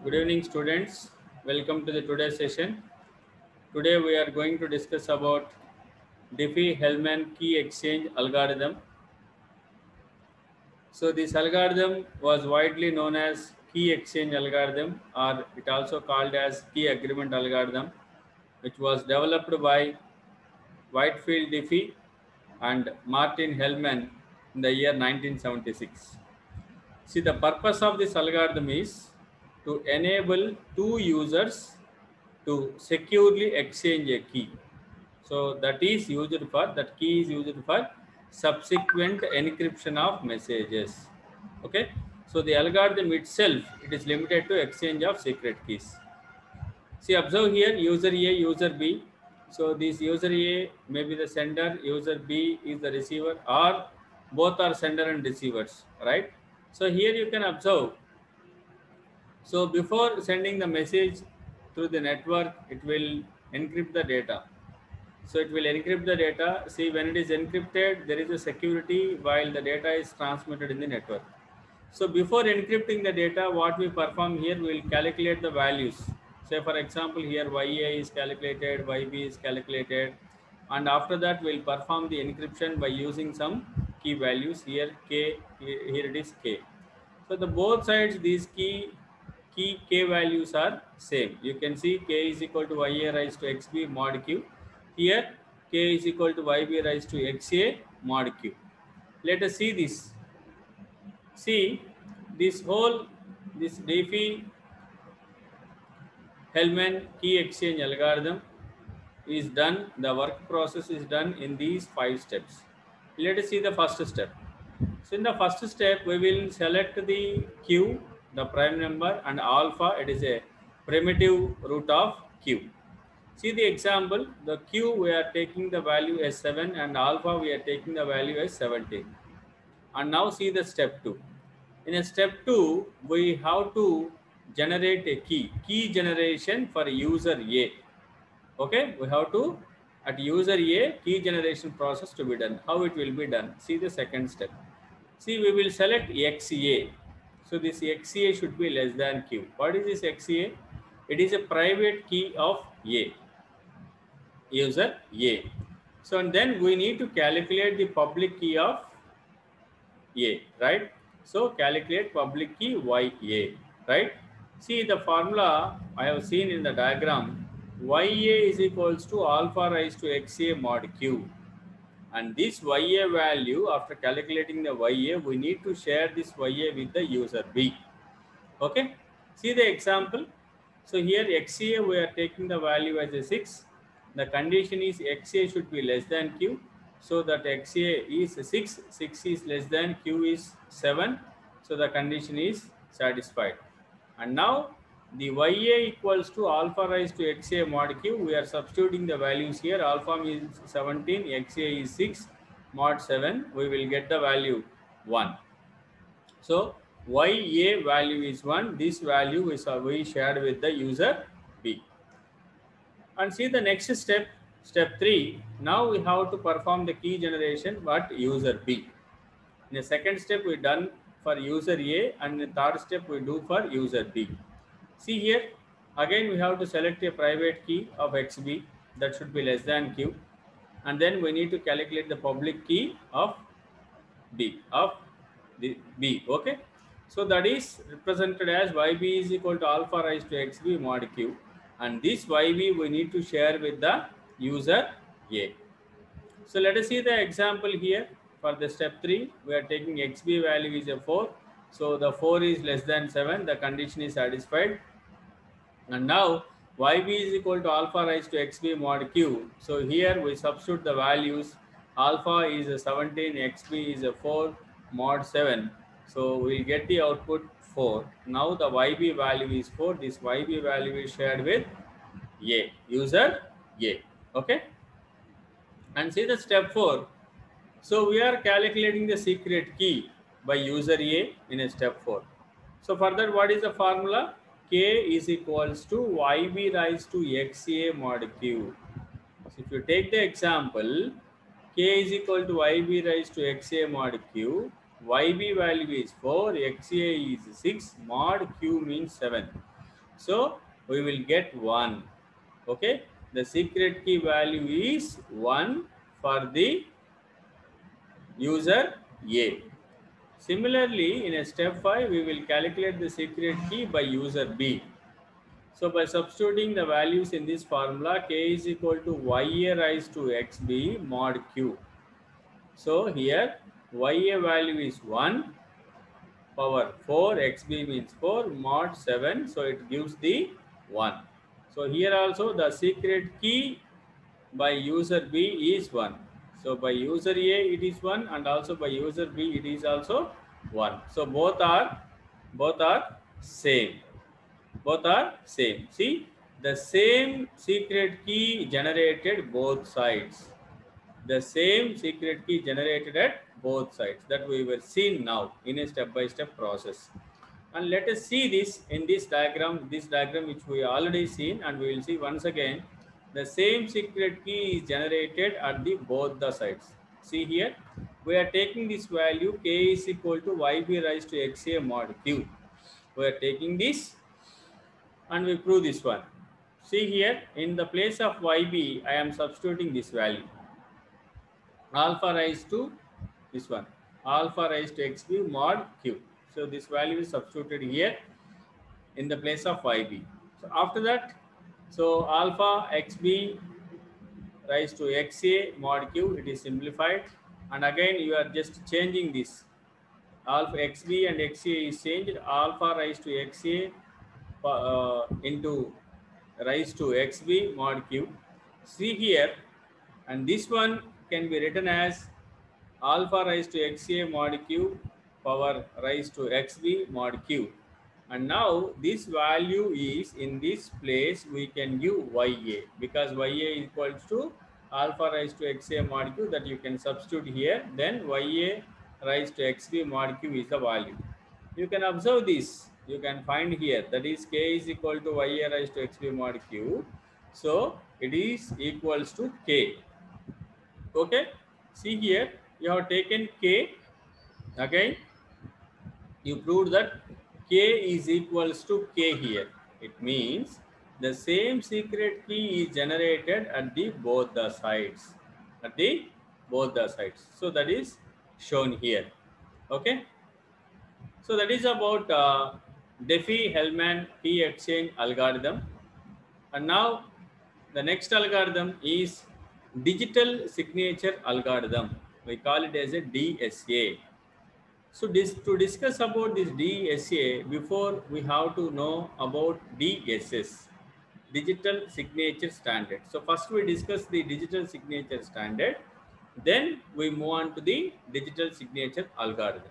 Good evening, students. Welcome to the today's session. Today we are going to discuss about Diffie-Hellman key exchange algorithm. So this algorithm was widely known as key exchange algorithm, or it also called as key agreement algorithm, which was developed by Whitefield Diffie and Martin Hellman in the year 1976. See, the purpose of this algorithm is to enable two users to securely exchange a key. So that key is used for subsequent encryption of messages. Okay. So the algorithm itself, it is limited to exchange of secret keys. See, observe here user A, user B. So this user A may be the sender, user B is the receiver, or both are sender and receivers, right? So here you can observe. So before sending the message through the network, it will encrypt the data. So it will encrypt the data. See, when it is encrypted, there is a security while the data is transmitted in the network. So before encrypting the data, what we perform here, we will calculate the values. Say for example, here YA is calculated, YB is calculated, and after that we'll perform the encryption by using some key values. Here K, here it is K. So the both sides, these key K values are same. You can see K is equal to YA raised to XB mod Q. Here K is equal to YB raised to XA mod Q. Let us see this. See, this Diffie-Hellman key exchange algorithm is done, the work process is done in these 5 steps. Let us see the first step. So in the first step, we will select the Q, the prime number, and alpha, it is a primitive root of Q. See the example, the Q we are taking the value as 7 and alpha we are taking the value as 17. And now see the step 2. In a step 2, we have to generate a key generation for user A. Okay, we have to at user A key generation process to be done. How it will be done? See the second step. See, we will select XA. So this XA should be less than Q. What is this XA? It is a private key of A, user A. So and then we need to calculate the public key of A, right? So calculate public key YA, right? See the formula I have seen in the diagram. YA is equals to alpha raised to XA mod Q. And this YA value, after calculating the YA, we need to share this YA with the user B. Okay? See the example. So here XA we are taking the value as a 6. The condition is XA should be less than Q. So that XA is 6, 6 is less than Q is 7. So the condition is satisfied. And now the YA equals to alpha raised to XA mod Q. We are substituting the values here. Alpha is 17, XA is 6, mod 7. We will get the value 1. So YA value is 1. This value is we shared with the user B. And see the next step, step 3. Now we have to perform the key generation but user B. In the second step we done for user A, and in the third step we do for user B. See here, again we have to select a private key of XB that should be less than Q, and then we need to calculate the public key of B, of the B. Okay, so that is represented as YB is equal to alpha raised to XB mod Q, and this YB we need to share with the user A. So let us see the example here. For the step 3, we are taking XB value is a 4. So the 4 is less than 7. The condition is satisfied. And now YB is equal to alpha raised to XB mod Q. So here we substitute the values. Alpha is a 17, XB is a 4, mod 7. So we get the output 4. Now the YB value is 4. This YB value is shared with A, user A. Okay. And see the step 4. So we are calculating the secret key by user A in a step 4. So for that, what is the formula? K is equals to YB raised to XA mod Q. So if you take the example, K is equal to YB raised to XA mod Q. YB value is 4, XA is 6, mod Q means 7. So we will get 1. Okay, the secret key value is 1 for the user A. Similarly, in a step 5, we will calculate the secret key by user B. So by substituting the values in this formula, k is equal to ya raised to xb mod q. So here ya value is 1 power 4, xb means 4, mod 7, so it gives the 1. So here also the secret key by user B is 1. So by user A it is 1, and also by user B it is also 1. So both are same. Both are same. See, the same secret key generated both sides. The same secret key generated at both sides that we were seen now in a step-by-step process. And let us see this in this diagram which we already seen, and we will see once again the same secret key is generated at the both the sides. See here, we are taking this value k is equal to yb raised to xa mod q. We are taking this and we prove this one. See here, in the place of yb, I am substituting this value alpha raised to this one, alpha raised to xb mod q. So this value is substituted here in the place of yb. So after that, so alpha xb raised to xa mod q, it is simplified, and again you are just changing this. Alpha xb and xa is changed, alpha raised to xa into raised to xb mod q. See here, and this one can be written as alpha raised to xa mod q power raised to xb mod q. And now this value is in this place, we can give ya, because ya equals to alpha raised to xa mod q, that you can substitute here. Then ya raised to xb mod q is the value. You can observe this. You can find here, that is k is equal to ya raised to xb mod q. So it is equals to k. Okay. See here, you have taken k. Again, you proved that k is equals to k here. It means the same secret key is generated at the both the sides. At the both the sides. So that is shown here. Okay. So that is about Diffie-Hellman key exchange algorithm. And now the next algorithm is digital signature algorithm. We call it as a DSA. So to discuss about this DSA, before we have to know about DSS, digital signature standard. So first we discuss the digital signature standard, then we move on to the digital signature algorithm.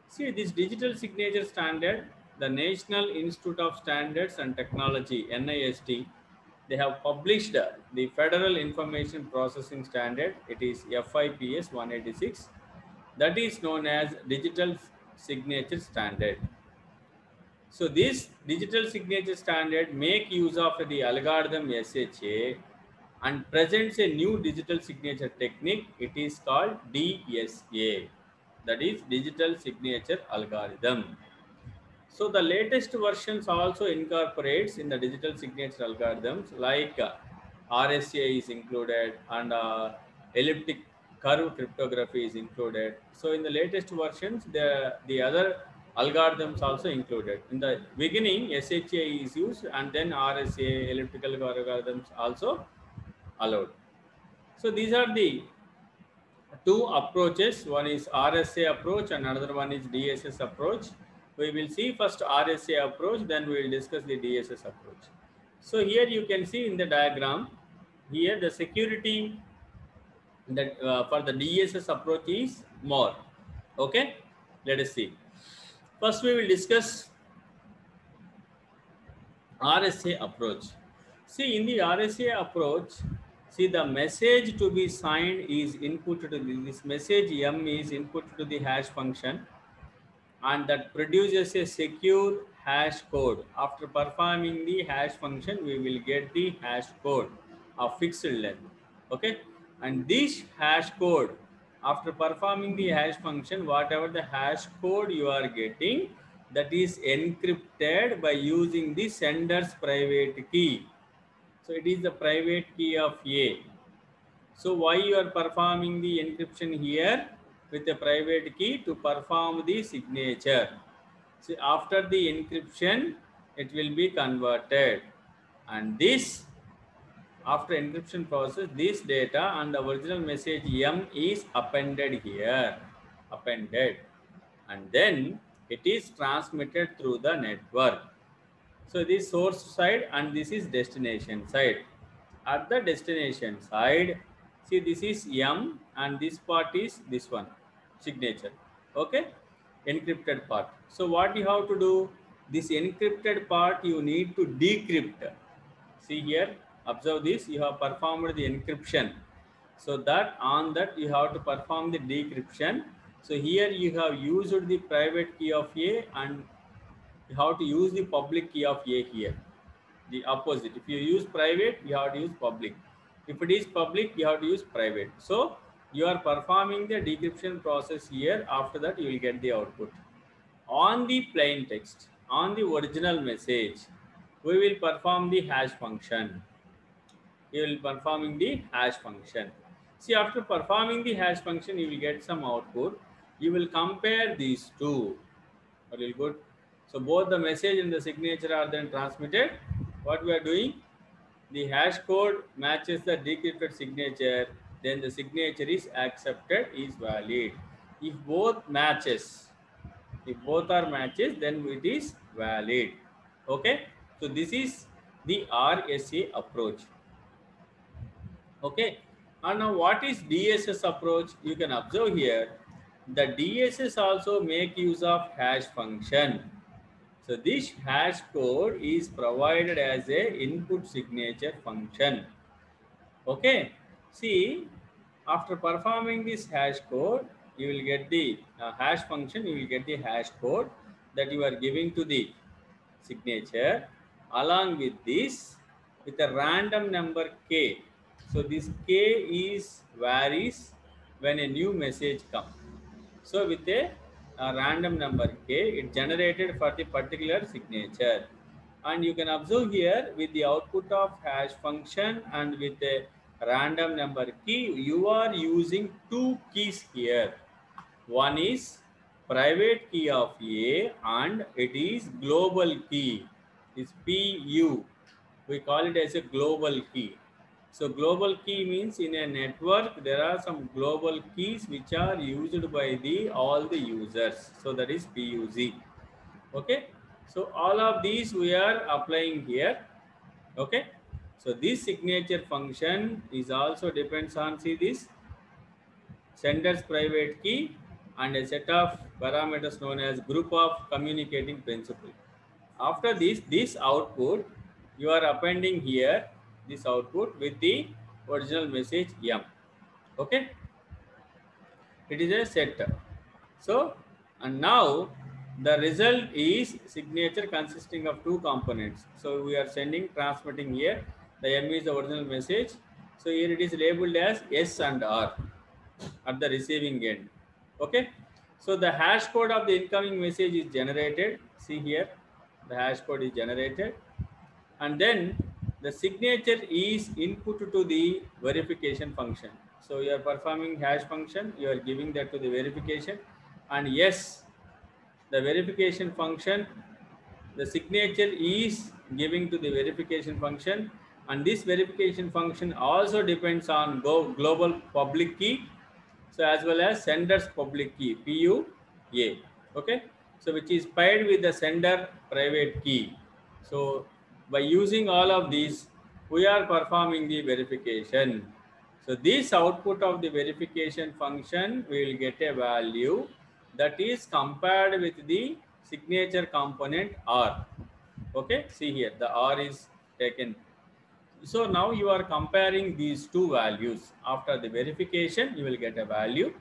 See, this digital signature standard, the National Institute of Standards and Technology, NIST, they have published the Federal Information Processing Standard. It is FIPS 186. That is known as Digital Signature Standard. So this digital signature standard make use of the algorithm SHA and presents a new digital signature technique. It is called DSA. That is digital signature algorithm. So the latest versions also incorporates in the digital signature algorithms, like RSA is included, and elliptic curve cryptography is included. So in the latest versions, the other algorithms also included. In the beginning, SHA is used, and then RSA elliptical curve algorithms also allowed. So these are the two approaches. One is RSA approach and another one is DSS approach. We will see first RSA approach, then we will discuss the DSS approach. So here you can see in the diagram, here the security that for the DSS approach is more. Okay, let us see. First we will discuss RSA approach. See, in the RSA approach, see, the message to be signed is inputted to this message M is input to the hash function, and that produces a secure hash code. After performing the hash function, we will get the hash code of fixed length. Okay, and this hash code, after performing the hash function, whatever the hash code you are getting, that is encrypted by using the sender's private key. So it is the private key of A. So why you are performing the encryption here with a private key? To perform the signature. So after the encryption, it will be converted, and this, after encryption process, this data and the original message M is appended here, appended, and then it is transmitted through the network. So this source side and this is destination side. At the destination side, see, this is M and this part is this one, signature. Okay, encrypted part. So what you have to do? This encrypted part you need to decrypt. See here, observe this, you have performed the encryption. So that on that you have to perform the decryption. So here you have used the private key of A and you have to use the public key of A here. The opposite. If you use private, you have to use public. If it is public, you have to use private. So you are performing the decryption process here. After that, you will get the output. On the plain text, on the original message, we will perform the hash function. You will performing the hash function. See, after performing the hash function, you will get some output. You will compare these two. Very good. So both the message and the signature are then transmitted. What we are doing? The hash code matches the decrypted signature. Then the signature is accepted, is valid. If both matches, if both are matches, then it is valid. Okay. So this is the RSA approach. Okay. And now what is DSS approach? You can observe here. The DSS also make use of hash function. So this hash code is provided as a input signature function. Okay. See, after performing this hash code, you will get the hash function, you will get the hash code that you are giving to the signature. Along with this, with a random number K. So this K is varies when a new message comes. So with a random number K, it generated for the particular signature. And you can observe here with the output of hash function and with a random number key, you are using two keys here. One is private key of A and it is global key. It's PU. We call it as a global key. So global key means in a network there are some global keys which are used by the all the users. So that is PUZ. Okay. So all of these we are applying here. Okay. So this signature function is also depends on, see this, sender's private key and a set of parameters known as group of communicating principle. After this output, you are appending here this output with the original message M. Okay, it is a set. So, and now the result is signature consisting of two components. So we are sending, transmitting here. The M is the original message. So here it is labeled as S and R at the receiving end. Okay. So the hash code of the incoming message is generated. See here, the hash code is generated. And then the signature is input to the verification function. So you are performing hash function, you are giving that to the verification, and yes, the verification function, the signature is giving to the verification function, and this verification function also depends on global public key, so as well as sender's public key, PUA. Okay, so which is paired with the sender private key. So by using all of these, we are performing the verification. So this output of the verification function will get a value that is compared with the signature component R. Okay, see here, the R is taken. So now you are comparing these two values. After the verification, you will get a value,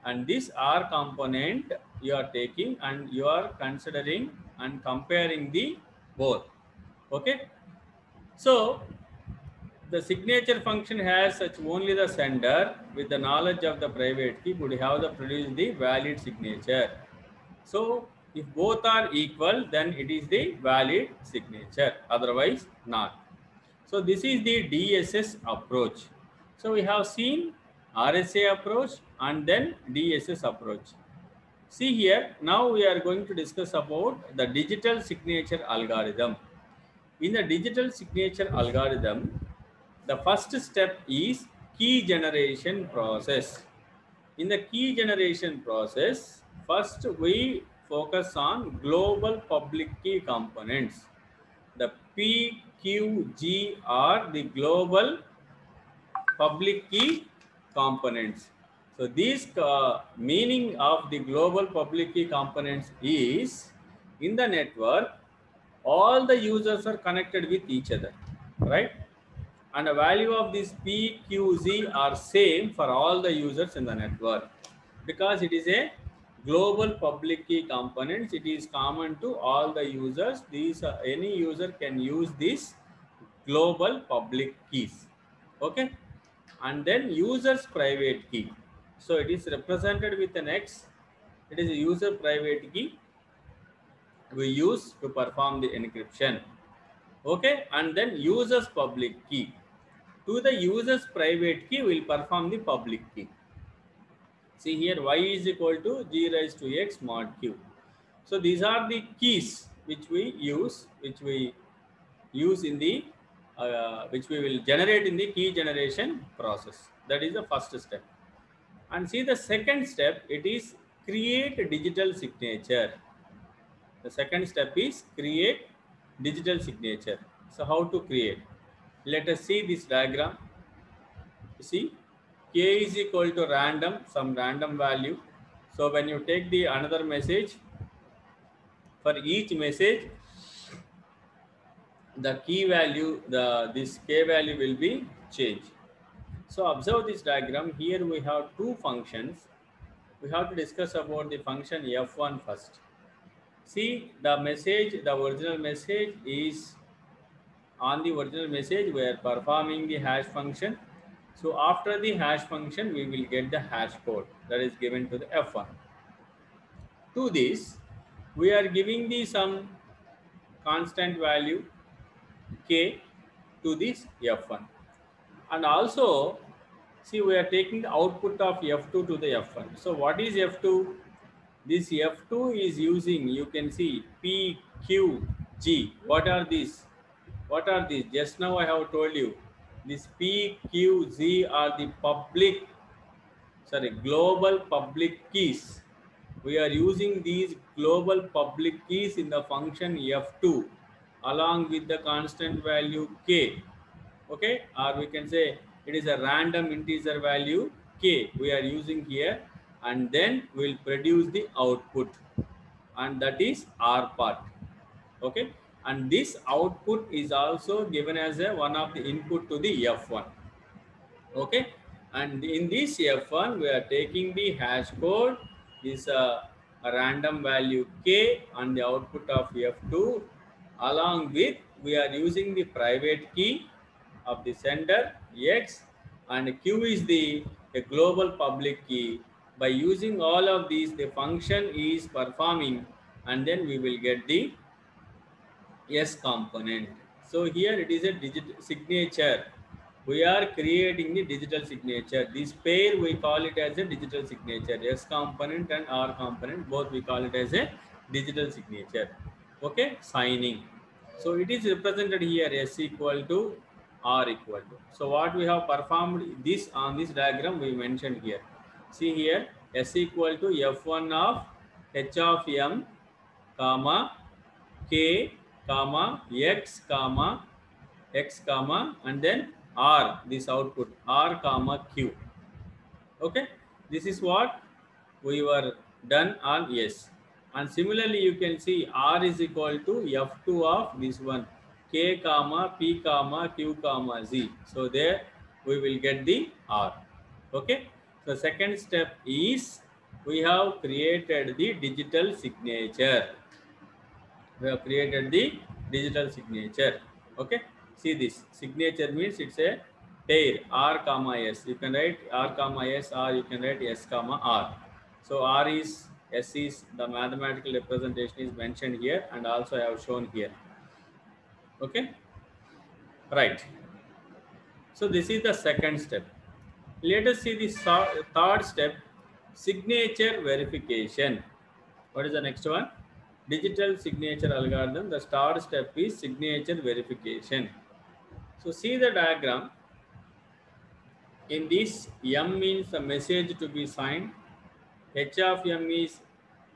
and this R component you are taking and you are considering and comparing the both. Okay, so the signature function has such only the sender with the knowledge of the private key would have the produce the valid signature. So If both are equal, then it is the valid signature, otherwise not. So this is the DSS approach. So we have seen RSA approach and then DSS approach. See here, now we are going to discuss about the digital signature algorithm. In the digital signature algorithm, the first step is key generation process. In the key generation process, first we focus on global public key components. The PQG are the global public key components. So these meaning of the global public key components is in the network, all the users are connected with each other, right? And the value of this PQZ are same for all the users in the network because it is a global public key components. It is common to all the users. These any user can use these global public keys. Okay, and then user's private key. So it is represented with an X. It is a user private key we use to perform the encryption. Okay, and then user's public key. To the user's private key will perform the public key. See here, y is equal to g raised to x mod q. So these are the keys which we use in the which we will generate in the key generation process. That is the first step. And see the second step, it is create digital signature. The second step is create digital signature. So how to create? Let us see this diagram. You see, k is equal to random, some random value. So when you take the another message, for each message, the key value, this k value will be changed. So observe this diagram. Here we have two functions. We have to discuss about the function f1 first. See the message, the original message is on the original message we are performing the hash function. So after the hash function we will get the hash code that is given to the f1. To this we are giving the some constant value k to this f1, and also see we are taking the output of f2 to the f1. So what is f2? This f2 is using, you can see p, q, g. What are these? What are these? Just now I have told you this p, q, z are the global public keys. We are using these global public keys in the function f2 along with the constant value k. Okay, or we can say it is a random integer value k we are using here, and then we'll produce the output, and that is r part. Okay, and this output is also given as a one of the input to the f1. Okay, and in this f1 we are taking the hash code, this a random value k and the output of f2, along with we are using the private key of the sender x, and q is the a global public key. By using all of these, the function is performing, and then we will get the S component. So here it is a digital signature. We are creating the digital signature. This pair we call it as a digital signature. S component and R component, both we call it as a digital signature. Okay, signing. So it is represented here S equal to R equal to. So what we have performed this on this diagram we mentioned here. See here S equal to F1 of H of M comma k comma x comma and then r, this output r comma q. Okay, this is what we were done on S. And similarly you can see r is equal to f2 of this one k comma p comma q comma z. So there we will get the r. Okay, so second step is we have created the digital signature. We have created the digital signature. Okay, see this signature means it's a pair r comma s. You can write r comma s, or you can write s comma r. So r is S is the mathematical representation is mentioned here, and also I have shown here. Okay, right. So this is the second step. Let us see the third step, signature verification. What is the next one? Digital signature algorithm. The third step is signature verification. So see the diagram. In this, M means the message to be signed. H of M is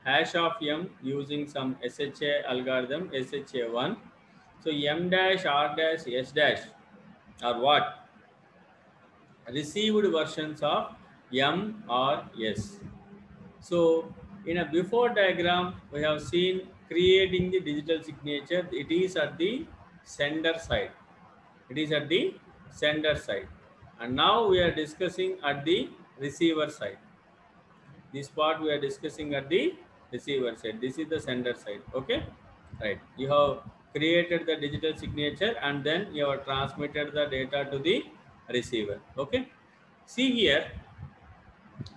hash of M using some SHA algorithm, SHA1. So M dash, R dash, S dash are what? Received versions of M or S. So in a before diagram, we have seen creating the digital signature. It is at the sender side. It is at the sender side. And now we are discussing at the receiver side. This part we are discussing at the receiver side. This is the sender side. Okay, right. You have created the digital signature and then you have transmitted the data to the receiver. Okay, see here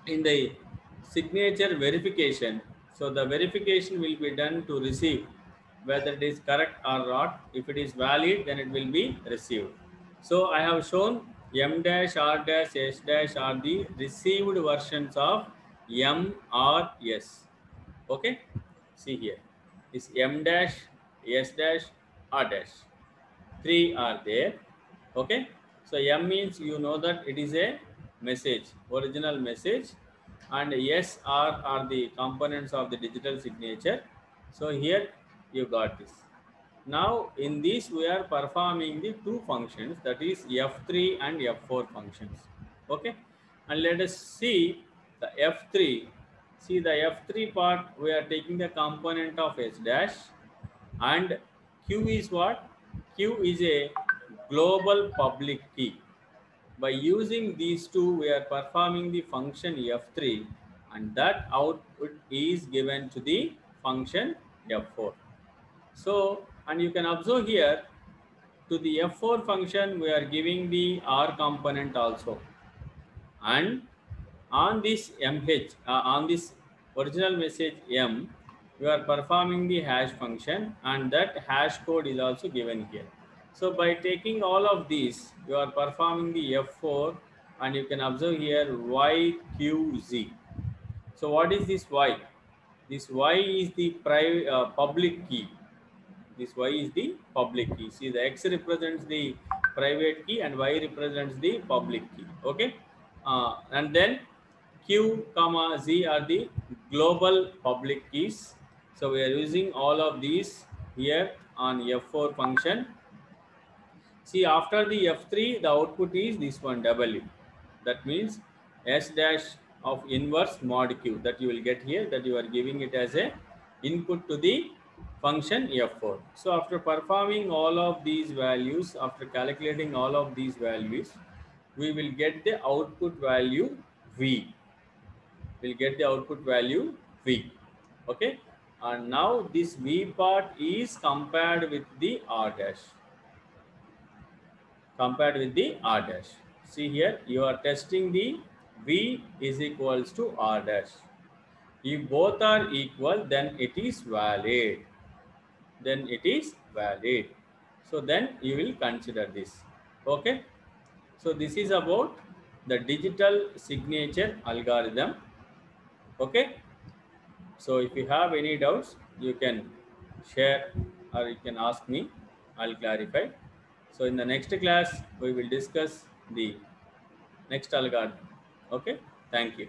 in the signature verification. So the verification will be done to receive whether it is correct or not. If it is valid, then it will be received. So I have shown M dash, R dash, S dash are the received versions of M or S. Okay, see here is M dash, S dash, R dash. Three are there. Okay, so M means you know that it is a message, original message, and S, R are the components of the digital signature. So here you got this. Now in this we are performing the two functions, that is F3 and F4 functions. Okay, and let us see the F3. See the F3 part, we are taking the component of S dash, and Q is what? Q is a global public key. By using these two, we are performing the function F3, and that output is given to the function F4. So, and you can observe here, to the F4 function, we are giving the R component also. And on this MH, on this original message M, we are performing the hash function, and that hash code is also given here. So by taking all of these, you are performing the F4, and you can observe here YQZ. So what is this Y? This Y is the public key. This Y is the public key. See, the X represents the private key and Y represents the public key. Okay, and then Q comma Z are the global public keys. So we are using all of these here on F4 function. See, after the F3, the output is this one W. That means S dash of inverse mod Q that you will get here, that you are giving it as a input to the function F4. So after performing all of these values, after calculating all of these values, we will get the output value V. We'll get the output value V. Okay. And now this V part is compared with the R dash. Compared with the R dash. See here, you are testing the V is equals to R dash. If both are equal, then it is valid. Then it is valid. So then you will consider this. Okay. So this is about the digital signature algorithm. Okay. So if you have any doubts, you can share or you can ask me. I'll clarify. So in the next class, we will discuss the next algorithm. Okay. Thank you.